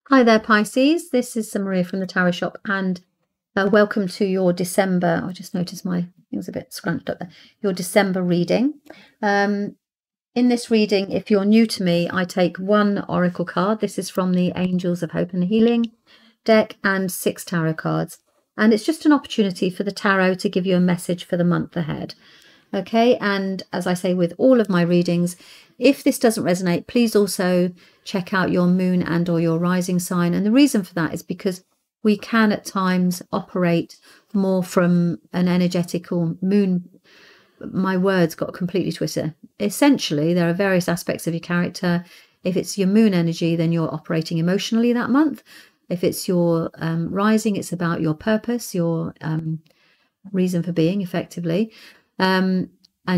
Hi there, Pisces. This is Maria from the Tarot Shop, and welcome to your December. I just noticed my things a bit scrunched up there. Your December reading. In this reading, if you're new to me, I take one oracle card. This is from the Angels of Hope and Healing deck and 6 tarot cards. And it's just an opportunity for the tarot to give you a message for the month ahead. Okay, and as I say with all of my readings, if this doesn't resonate, please also check out your moon and or your rising sign. And the reason for that is because we can at times operate more from an energetical moon. My words got completely twisted. Essentially, there are various aspects of your character. If it's your moon energy, then you're operating emotionally that month. If it's your rising, it's about your purpose, your reason for being, effectively. And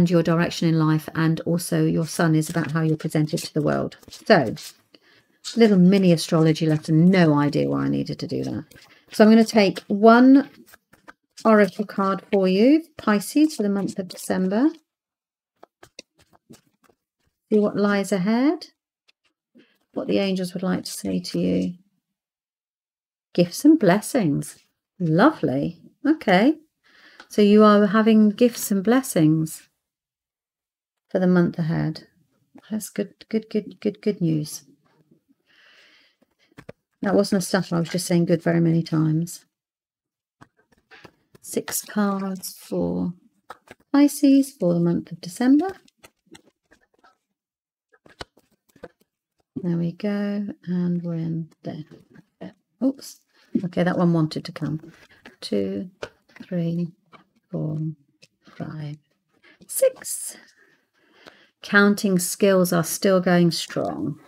your direction in life, and also your sun is about how you're presented to the world. So, little mini astrology lesson. No idea why I needed to do that. So I'm going to take one oracle card for you, Pisces, for the month of December. See what lies ahead, what the angels would like to say to you. Gifts and blessings. Lovely. Okay. So you are having gifts and blessings for the month ahead. That's good news. That wasn't a stutter. I was just saying good very many times. 6 cards for Pisces for the month of December. There we go. And we're in there. Oops. Okay, that one wanted to come. 2, 3, 4, 5, 6. Counting skills are still going strong.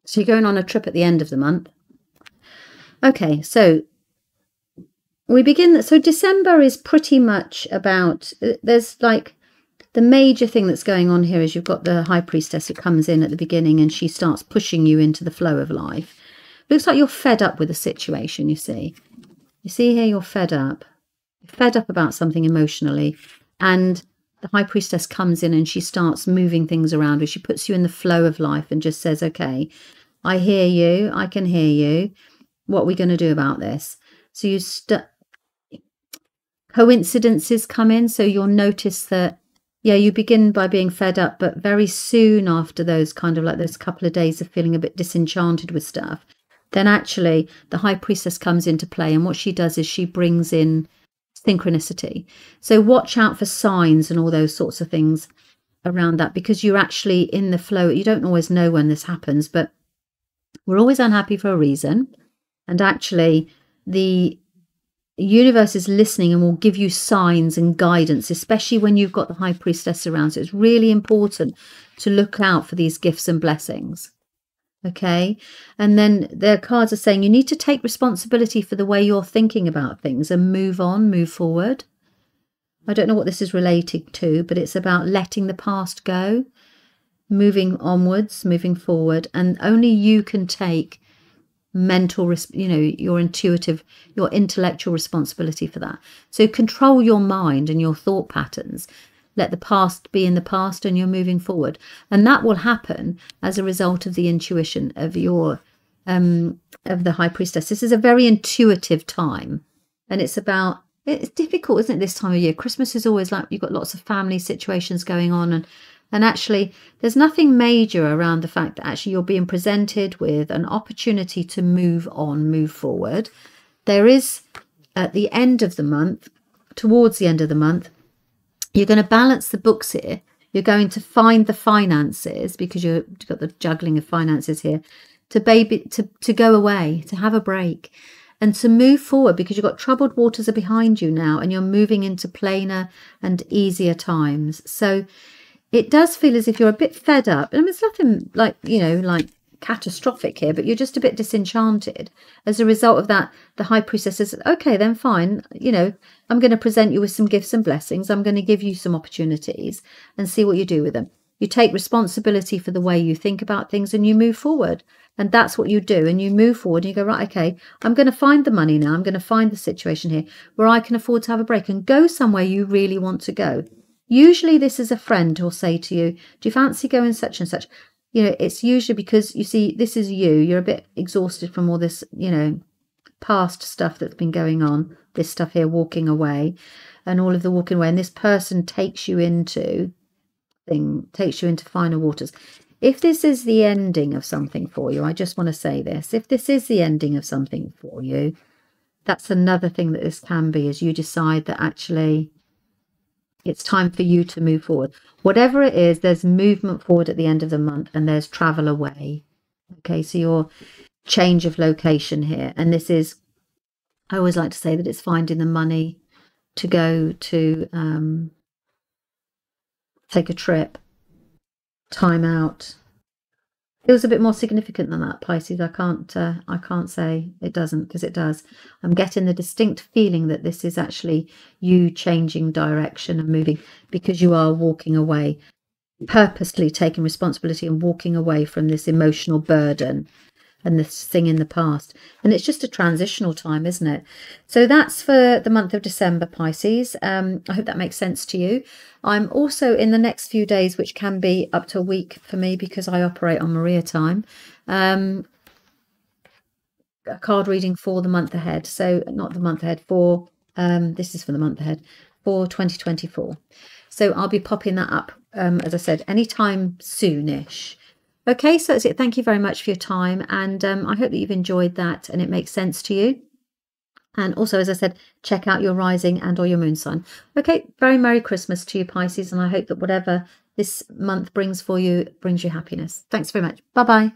So you're going on a trip at the end of the month. Okay, so we begin. So December is pretty much about, there's like the major thing that's going on here is you've got the High Priestess who comes in at the beginning and she starts pushing you into the flow of life. Looks like you're fed up with the situation, you see. You see here you're fed up. You're fed up about something emotionally. And the High Priestess comes in and she starts moving things around. She puts you in the flow of life and just says, okay, I hear you. I can hear you. What are we going to do about this? So you coincidences come in. So you'll notice that, yeah, you begin by being fed up, but very soon after those kind of like those couple of days of feeling a bit disenchanted with stuff, then actually the High Priestess comes into play. And what she does is she brings in synchronicity. So watch out for signs and all those sorts of things around that, because you're actually in the flow. You don't always know when this happens, but we're always unhappy for a reason. And actually the universe is listening and will give you signs and guidance, especially when you've got the High Priestess around. So it's really important to look out for these gifts and blessings. Okay, and then the cards are saying you need to take responsibility for the way you're thinking about things and move on, move forward. I don't know what this is related to, but it's about letting the past go, moving onwards, moving forward, and only you can take mental, your intuitive, your intellectual responsibility for that. So control your mind and your thought patterns. Let the past be in the past and you're moving forward. And that will happen as a result of the intuition of your of the High Priestess. This is a very intuitive time. And it's difficult, isn't it, this time of year? Christmas is always like you've got lots of family situations going on, and actually there's nothing major around the fact that actually you're being presented with an opportunity to move on, move forward. There is at the end of the month, towards the end of the month, you're going to balance the books here. You're going to find the finances, because you've got the juggling of finances here, to go away, to have a break and to move forward, because you've got troubled waters are behind you now and you're moving into plainer and easier times. So it does feel as if you're a bit fed up. And there's nothing like, like catastrophic here, but you're just a bit disenchanted. As a result of that, the High Priestess says, okay, then fine, I'm going to present you with some gifts and blessings. I'm going to give you some opportunities and see what you do with them. You take responsibility for the way you think about things and you move forward. And that's what you do. And you move forward and you go, right, okay, I'm going to find the money now. I'm going to find the situation here where I can afford to have a break and go somewhere you really want to go. Usually this is a friend who'll say to you, do you fancy going such and such? You know, it's usually because, you see, this is you. You're a bit exhausted from all this, you know, past stuff that's been going on. This stuff here, walking away and all of the walking away. And this person takes you into finer waters. If this is the ending of something for you, I just want to say this. If this is the ending of something for you, that's another thing that this can be, is you decide that actually it's time for you to move forward. Whatever it is, there's movement forward at the end of the month and there's travel away. Okay, so your change of location here. And this is, I always like to say that it's finding the money to go to take a trip, time out. Feels a bit more significant than that, Pisces. I can't say it doesn't, because it does. I'm getting the distinct feeling that this is actually you changing direction and moving, because you are walking away, purposely taking responsibility and walking away from this emotional burden and this thing in the past. And it's just a transitional time, isn't it? So that's for the month of December, Pisces. I hope that makes sense to you. I'm also in the next few days, which can be up to a week for me because I operate on Maria time, a card reading for the month ahead. So not the month ahead, for this is for the month ahead for 2024. So I'll be popping that up, as I said, anytime soonish. Okay, so that's it. Thank you very much for your time, and I hope that you've enjoyed that and it makes sense to you. And also, as I said, check out your rising and or your moon sign. Okay, very Merry Christmas to you, Pisces, and I hope that whatever this month brings for you brings you happiness. Thanks very much. Bye-bye.